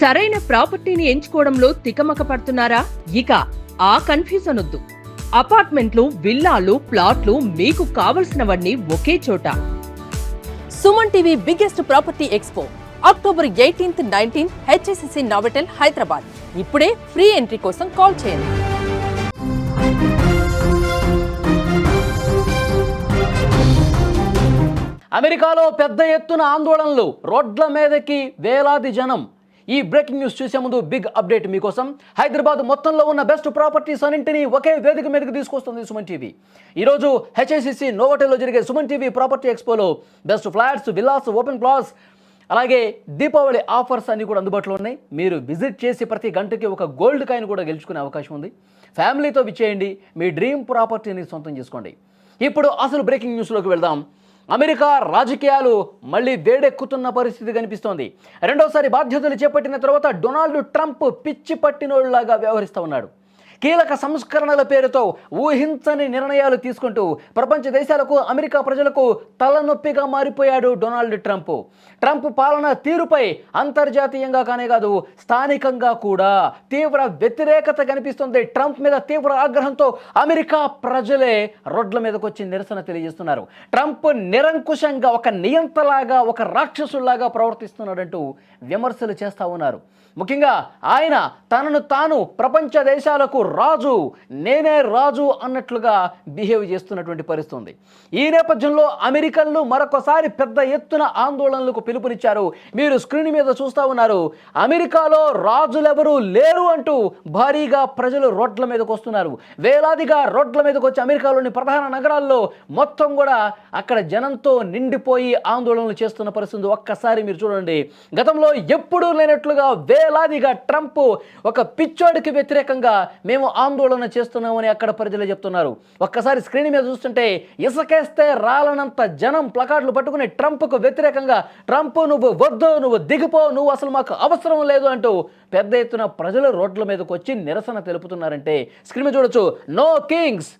సరైన ప్రాపర్టీని ఎంచుకోవడంలో తికమక పడుతున్నారా? ఇక ఆ కన్ఫ్యూజన్ వద్దు. అపార్ట్మెంట్లు, విల్లాలు, ప్లాట్లు మీకు కావలసినవన్నీ ఒకే చోట. Suman TV biggest property expo October 18th, 19th HSCC Novotel Hyderabad. ఇప్పుడే ఫ్రీ ఎంట్రీ కోసం కాల్ చేయండి. అమెరికాలో పెద్ద ఎత్తున ఆందోళనలు, రోడ్ల మీదకి వేలాది జనం. ఈ బ్రేకింగ్ న్యూస్ చూసే ముందు బిగ్ అప్డేట్ మీకోసం. హైదరాబాద్ మొత్తంలో ఉన్న బెస్ట్ ప్రాపర్టీస్ అన్నింటినీ ఒకే వేదిక మీదకి తీసుకొస్తుంది సుమన్ టీవీ. ఈరోజు HSCC నోవోటెల్లో జరిగే సుమన్ టీవీ ప్రాపర్టీ ఎక్స్పోలో best flats, villas, open plots, అలాగే దీపావళి ఆఫర్స్ అన్నీ కూడా అందుబాటులో ఉన్నాయి. మీరు విజిట్ చేసి ప్రతి గంటకి ఒక గోల్డ్ కాయిన్ కూడా గెలుచుకునే అవకాశం ఉంది. ఫ్యామిలీతో విచ్చేయండి, మీ డ్రీమ్ ప్రాపర్టీని సొంతం చేసుకోండి. ఇప్పుడు అసలు బ్రేకింగ్ న్యూస్లోకి వెళ్దాం. అమెరికా రాజకీయాలు మళ్ళీ వేడెక్కుతున్న పరిస్థితి కనిపిస్తోంది. రెండోసారి బాధ్యతలు చేపట్టిన తర్వాత డొనాల్డ్ ట్రంప్ పిచ్చి పట్టినోళ్లాగా వ్యవహరిస్తూ ఉన్నాడు. కీలక సంస్కరణల పేరుతో ఊహించని నిర్ణయాలు తీసుకుంటూ ప్రపంచ దేశాలకు, అమెరికా ప్రజలకు తలనొప్పిగా మారిపోయాడు డొనాల్డ్ ట్రంప్. ట్రంప్ పాలన తీరుపై అంతర్జాతీయంగా కానే కాదు, స్థానికంగా కూడా తీవ్ర వ్యతిరేకత కనిపిస్తుంది. ట్రంప్ మీద తీవ్ర ఆగ్రహంతో అమెరికా ప్రజలే రోడ్ల మీదకి వచ్చి నిరసన తెలియజేస్తున్నారు. ట్రంప్ నిరంకుశంగా, ఒక నియంతలాగా, ఒక రాక్షసుల్లాగా ప్రవర్తిస్తున్నాడంటూ విమర్శలు చేస్తూ ఉన్నారు. ముఖ్యంగా ఆయన తనను తాను ప్రపంచ దేశాలకు రాజు, నేనే రాజు అన్నట్లుగా బిహేవ్ చేస్తున్నటువంటి పరిస్థితి ఉంది. ఈ నేపథ్యంలో అమెరికన్లు మరొకసారి పెద్ద ఎత్తున ఆందోళనలకు పిలుపునిచ్చారు. మీరు స్క్రీన్ మీద చూస్తూ ఉన్నారు. అమెరికాలో రాజులెవరూ లేరు అంటూ భారీగా ప్రజలు రోడ్ల మీదకు వస్తున్నారు. వేలాదిగా రోడ్ల మీదకు వచ్చి అమెరికాలోని ప్రధాన నగరాల్లో మొత్తం కూడా అక్కడ జనంతో నిండిపోయి ఆందోళనలు చేస్తున్న పరిస్థితి. ఒక్కసారి మీరు చూడండి. గతంలో ఎప్పుడూ లేనట్లుగా వేలాదిగా ట్రంప్ ఒక పిచ్చోడికి వ్యతిరేకంగా మేము ఆందోళన చేస్తున్నామని అక్కడ ప్రజలు చెప్తున్నారు. ఒక్కసారి స్క్రీన్ మీద చూస్తుంటే ఇసుకేస్తే రాలనంత జనం ప్లకార్డులు పట్టుకుని ట్రంప్కు వ్యతిరేకంగా, ట్రంప్ నువ్వు వద్దు, నువ్వు దిగిపో, నువ్వు అసలు మాకు అవసరం లేదు అంటూ పెద్ద ఎత్తున ప్రజలు రోడ్ల మీదకి వచ్చి నిరసన తెలుపుతున్నారంటే స్క్రీన్ మీద చూడొచ్చు. నో కింగ్స్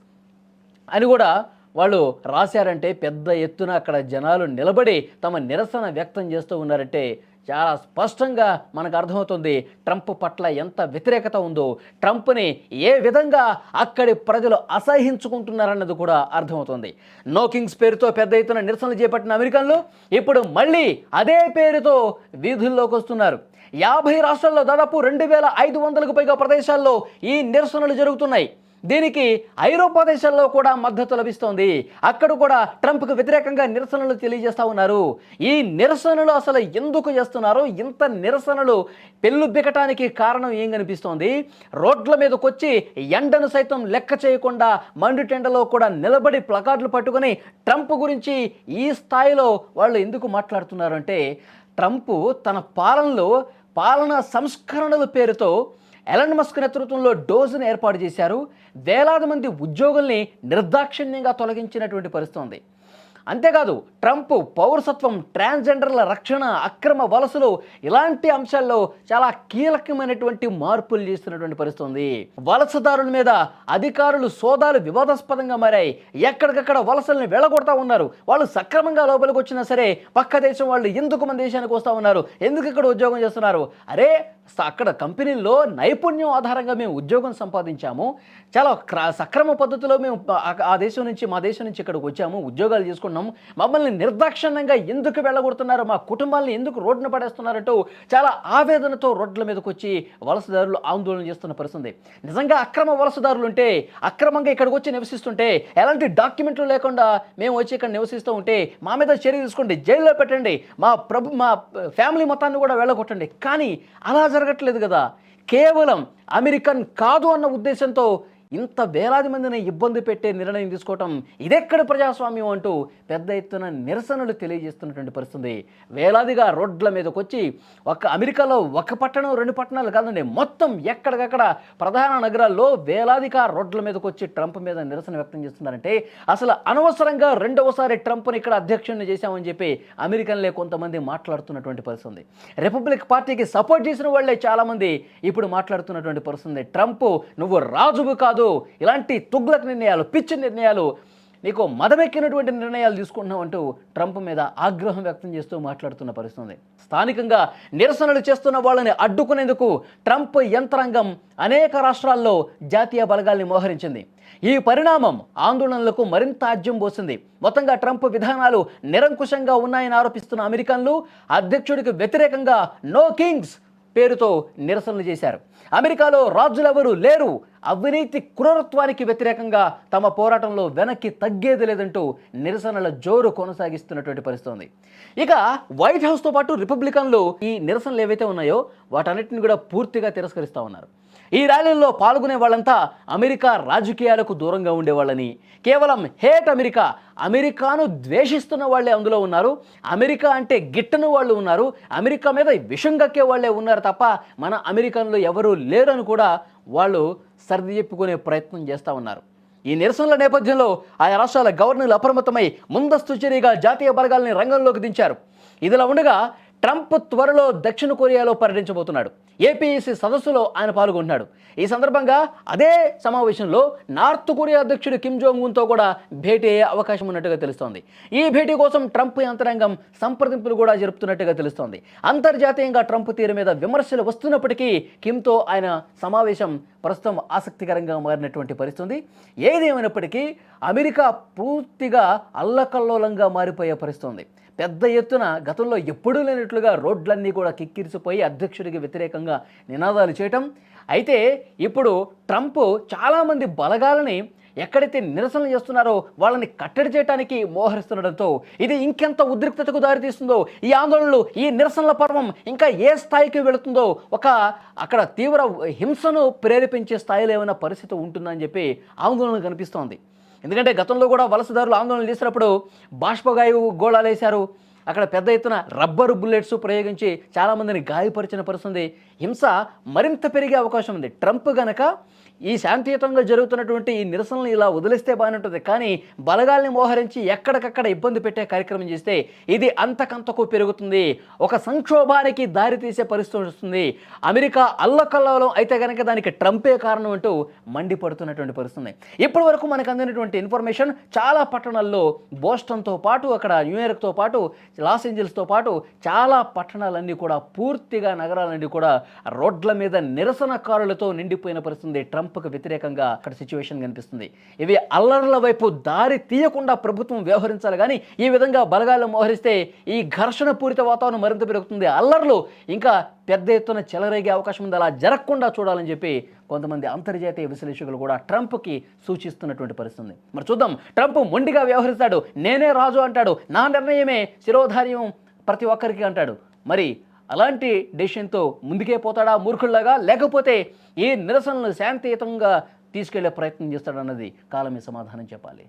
అని కూడా వాళ్ళు రాశారంటే పెద్ద ఎత్తున అక్కడ జనాలు నిలబడి తమ నిరసన వ్యక్తం చేస్తూ ఉన్నారంటే చాలా స్పష్టంగా మనకు అర్థమవుతుంది ట్రంప్ పట్ల ఎంత వ్యతిరేకత ఉందో, ట్రంప్ని ఏ విధంగా అక్కడి ప్రజలు అసహించుకుంటున్నారన్నది కూడా అర్థమవుతుంది. నో కింగ్స్ పేరుతో పెద్ద ఎత్తున నిరసనలు చేపట్టిన అమెరికన్లు ఇప్పుడు మళ్ళీ అదే పేరుతో వీధుల్లోకి వస్తున్నారు. 50 రాష్ట్రాల్లో దాదాపు 2500కు పైగా ప్రదేశాల్లో ఈ నిరసనలు జరుగుతున్నాయి. దీనికి ఐరోపా దేశాల్లో కూడా మద్దతు లభిస్తోంది. అక్కడ కూడా ట్రంప్కు వ్యతిరేకంగా నిరసనలు తెలియజేస్తూ ఉన్నారు. ఈ నిరసనలు అసలు ఎందుకు చేస్తున్నారు? ఇంత నిరసనలు పెళ్ళుబ్బెక్కటానికి కారణం ఏం కనిపిస్తోంది? రోడ్ల మీదకి వచ్చి ఎండను సైతం లెక్క చేయకుండా మండుటెండలో కూడా నిలబడి ప్లకార్డులు పట్టుకొని ట్రంప్ గురించి ఈ స్థాయిలో వాళ్ళు ఎందుకు మాట్లాడుతున్నారు అంటే, ట్రంప్ తన పాలనా సంస్కరణల పేరుతో ఎలన్ మస్క్ నేతృత్వంలో డోజ్ను ఏర్పాటు చేశారు. వేలాది మంది ఉద్యోగుల్ని నిర్దాక్షిణ్యంగా తొలగించినటువంటి పరిస్థితి ఉంది. అంతేకాదు ట్రంప్ పౌరసత్వం, ట్రాన్స్జెండర్ల రక్షణ, అక్రమ వలసలు ఇలాంటి అంశాల్లో చాలా కీలకమైనటువంటి మార్పులు చేస్తున్నటువంటి పరిస్థితి ఉంది. వలసదారుల మీద అధికారులు సోదాలు వివాదాస్పదంగా మారాయి. ఎక్కడికక్కడ వలసల్ని వెళ్ళగొడతా ఉన్నారు. వాళ్ళు సక్రమంగా లోపలికి వచ్చినా సరే పక్క దేశం వాళ్ళు ఎందుకు మన దేశానికి వస్తూ ఉన్నారు, ఎందుకు ఇక్కడ ఉద్యోగం చేస్తున్నారు? అరే, అక్కడ కంపెనీల్లో నైపుణ్యం ఆధారంగా మేము ఉద్యోగం సంపాదించాము, చాలా సక్రమ పద్ధతిలో మేము ఆ దేశం నుంచి, మా దేశం నుంచి ఇక్కడికి వచ్చాము, ఉద్యోగాలు చేసుకున్నాము, మమ్మల్ని నిర్దాక్షిణ్యంగా ఎందుకు వెళ్ళగొడుతున్నారు, మా కుటుంబాలను ఎందుకు రోడ్డున పడేస్తున్నారంటూ చాలా ఆవేదనతో రోడ్ల మీదకి వచ్చి వలసదారులు ఆందోళన చేస్తున్న పరిస్థితి. నిజంగా అక్రమ వలసదారులు ఉంటే, అక్రమంగా ఇక్కడికి వచ్చి నివసిస్తుంటే, ఎలాంటి డాక్యుమెంట్లు లేకుండా మేము వచ్చి ఇక్కడ నివసిస్తూ ఉంటే మా మీద చర్య తీసుకోండి, జైల్లో పెట్టండి, మా ఫ్యామిలీ మొత్తాన్ని కూడా వెళ్ళగొట్టండి. కానీ అలా జరగట్లేదు కదా. కేవలం అమెరికన్ కాదు అన్న ఉద్దేశంతో ఇంత వేలాది మందిని ఇబ్బంది పెట్టే నిర్ణయం తీసుకోవటం ఇదెక్కడ ప్రజాస్వామ్యం అంటూ పెద్ద ఎత్తున నిరసనలు తెలియజేస్తున్నటువంటి పరిస్థితి. వేలాదిగా రోడ్ల మీదకి వచ్చి అమెరికాలో ఒక పట్టణం, 2 పట్టణాలు కాదండి, మొత్తం ఎక్కడికక్కడ ప్రధాన నగరాల్లో వేలాదిగా రోడ్ల మీదకి వచ్చి ట్రంప్ మీద నిరసన వ్యక్తం చేస్తున్నారంటే అసలు అనవసరంగా రెండవసారి ట్రంప్ని ఇక్కడ అధ్యక్షుడిని చేశామని చెప్పి అమెరికన్లే కొంతమంది మాట్లాడుతున్నటువంటి పరిస్థితి. రిపబ్లిక్ పార్టీకి సపోర్ట్ చేసిన వాళ్ళే చాలామంది ఇప్పుడు మాట్లాడుతున్నటువంటి పరిస్థితి. ట్రంప్ నువ్వు రాజువు కాదు, ఇలాంటి తుగ్లక్ నిర్ణయాలు, పిచ్చి నిర్ణయాలు నీకు మదమెక్కినటువంటి నిర్ణయాలు తీసుకుంటున్నావు అంటూ ట్రంప్ మీద ఆగ్రహం వ్యక్తం చేస్తూ మాట్లాడుతున్న పరిస్థితి. స్థానికంగా నిరసనలు చేస్తున్న వాళ్ళని అడ్డుకునేందుకు ట్రంప్ యంత్రాంగం అనేక రాష్ట్రాల్లో జాతీయ బలగాల్ని మోహరించింది. ఈ పరిణామం ఆందోళనలకు మరింత ఆజ్యం పోసింది. మొత్తంగా ట్రంప్ విధానాలు నిరంకుశంగా ఉన్నాయని ఆరోపిస్తున్న అమెరికన్లు అధ్యక్షుడికి వ్యతిరేకంగా నో కింగ్స్ పేరుతో నిరసనలు చేశారు. అమెరికాలో రాజులెవరూ లేరు, అవినీతి క్రూరత్వానికి వ్యతిరేకంగా తమ పోరాటంలో వెనక్కి తగ్గేది లేదంటూ నిరసనల జోరు కొనసాగిస్తున్నటువంటి పరిస్థితి ఉంది. ఇక వైట్ హౌస్తో పాటు రిపబ్లికన్లు ఈ నిరసనలు ఏవైతే ఉన్నాయో వాటన్నిటిని కూడా పూర్తిగా తిరస్కరిస్తూ ఉన్నారు. ఈ ర్యాలీల్లో పాల్గొనే వాళ్ళంతా అమెరికా రాజకీయాలకు దూరంగా ఉండేవాళ్ళని, కేవలం హేట్ అమెరికా, అమెరికాను ద్వేషిస్తున్న వాళ్ళే అందులో ఉన్నారు, అమెరికా అంటే గిట్టని వాళ్ళు ఉన్నారు, అమెరికా మీద విషం కక్కే వాళ్ళే ఉన్నారు తప్ప మన అమెరికన్లు ఎవరూ లేరని కూడా వాళ్ళు సర్ది చెప్పుకునే ప్రయత్నం చేస్తూ ఉన్నారు. ఈ నిరసనల నేపథ్యంలో ఆయా రాష్ట్రాల గవర్నర్లు అప్రమత్తమై ముందస్తు చర్యగా జాతీయ బలగాల్ని రంగంలోకి దించారు. ఇదిలా ఉండగా ట్రంప్ త్వరలో దక్షిణ కొరియాలో పర్యటించబోతున్నాడు. ఏపీఈసీ సదస్సులో ఆయన పాల్గొంటున్నాడు. ఈ సందర్భంగా అదే సమావేశంలో నార్త్ కొరియా అధ్యక్షుడు కిమ్ జోంగ్ ఉన్తో కూడా భేటీ అయ్యే అవకాశం ఉన్నట్టుగా తెలుస్తోంది. ఈ భేటీ కోసం ట్రంప్ యంత్రాంగం సంప్రదింపులు కూడా జరుపుతున్నట్టుగా తెలుస్తోంది. అంతర్జాతీయంగా ట్రంప్ తీరు మీద విమర్శలు వస్తున్నప్పటికీ కిమ్తో ఆయన సమావేశం ప్రస్తుతం ఆసక్తికరంగా మారినటువంటి పరిస్థితి. ఏదేమైనప్పటికీ అమెరికా పూర్తిగా అల్లకల్లోలంగా మారిపోయే పరిస్థితి. పెద్ద ఎత్తున గతంలో ఎప్పుడూ లేనట్లుగా రోడ్లన్నీ కూడా కిక్కిరిసిపోయి అధ్యక్షుడికి వ్యతిరేకంగా నినాదాలు చేయటం. అయితే ఇప్పుడు ట్రంప్ చాలామంది బలగాలని ఎక్కడైతే నిరసనలు చేస్తున్నారో వాళ్ళని కట్టడి చేయడానికి మోహరిస్తుండడంతో ఇది ఇంకెంత ఉద్రిక్తతకు దారితీస్తుందో, ఈ ఆందోళనలు, ఈ నిరసనల పర్వం ఇంకా ఏ స్థాయికి వెళుతుందో, అక్కడ తీవ్ర హింసను ప్రేరేపించే స్థాయిలో ఏమైనా పరిస్థితి ఉంటుందని చెప్పి ఆందోళన కనిపిస్తోంది. ఎందుకంటే గతంలో కూడా వలసదారులు ఆందోళన చేసినప్పుడు బాష్పగాయు గోళాలు వేశారు, అక్కడ పెద్ద ఎత్తున రబ్బరు బుల్లెట్స్ ప్రయోగించి చాలామందిని గాయపరిచిన పరిస్థితి. హింస మరింత పెరిగే అవకాశం ఉంది. ట్రంప్ గనక ఈ శాంతియుతంగా జరుగుతున్నటువంటి ఈ నిరసనలు ఇలా వదిలేస్తే బాగానే ఉంటుంది, కానీ బలగాల్ని మోహరించి ఎక్కడికక్కడ ఇబ్బంది పెట్టే కార్యక్రమం చేస్తే ఇది అంతకంతకు పెరుగుతుంది, ఒక సంక్షోభానికి దారితీసే పరిస్థితి వస్తుంది. అమెరికా అల్లకల్లోలం అయితే కనుక దానికి ట్రంపే కారణం అంటూ మండిపడుతున్నటువంటి పరిస్థితి. ఇప్పటి వరకు మనకు అందినటువంటి ఇన్ఫర్మేషన్ చాలా పట్టణాల్లో, బోస్టన్తో పాటు అక్కడ న్యూయార్క్తో పాటు లాస్ ఏంజల్స్తో పాటు చాలా పట్టణాలన్నీ కూడా పూర్తిగా నగరాలన్నీ కూడా రోడ్ల మీద నిరసనకారులతో నిండిపోయిన పరిస్థితి. ట్రంప్కు వ్యతిరేకంగా అక్కడ సిచ్యువేషన్ కనిపిస్తుంది. ఇవి అల్లర్ల వైపు దారి తీయకుండా ప్రభుత్వం వ్యవహరించాలి, కానీ ఈ విధంగా బలగాలు మోహరిస్తే ఈ ఘర్షణ పూరిత వాతావరణం మరింత పెరుగుతుంది. అల్లర్లు ఇంకా పెద్ద ఎత్తున చెలరేగే అవకాశం ఉంది. అలా జరగకుండా చూడాలని చెప్పి కొంతమంది అంతర్జాతీయ విశ్లేషకులు కూడా ట్రంప్కి సూచిస్తున్నటువంటి పరిస్థితి. మరి చూద్దాం, ట్రంప్ మొండిగా వ్యవహరిస్తాడు, నేనే రాజు అంటాడు, నా నిర్ణయమే శిరోధార్యం ప్రతి ఒక్కరికి అంటాడు. మరి అలాంటి డెసిషన్తో ముందుకే పోతాడా మూర్ఖుల్లాగా, లేకపోతే ఈ నిరసనలు శాంతియుతంగా తీసుకెళ్లే ప్రయత్నం చేస్తాడన్నది కాలమే సమాధానం చెప్పాలి.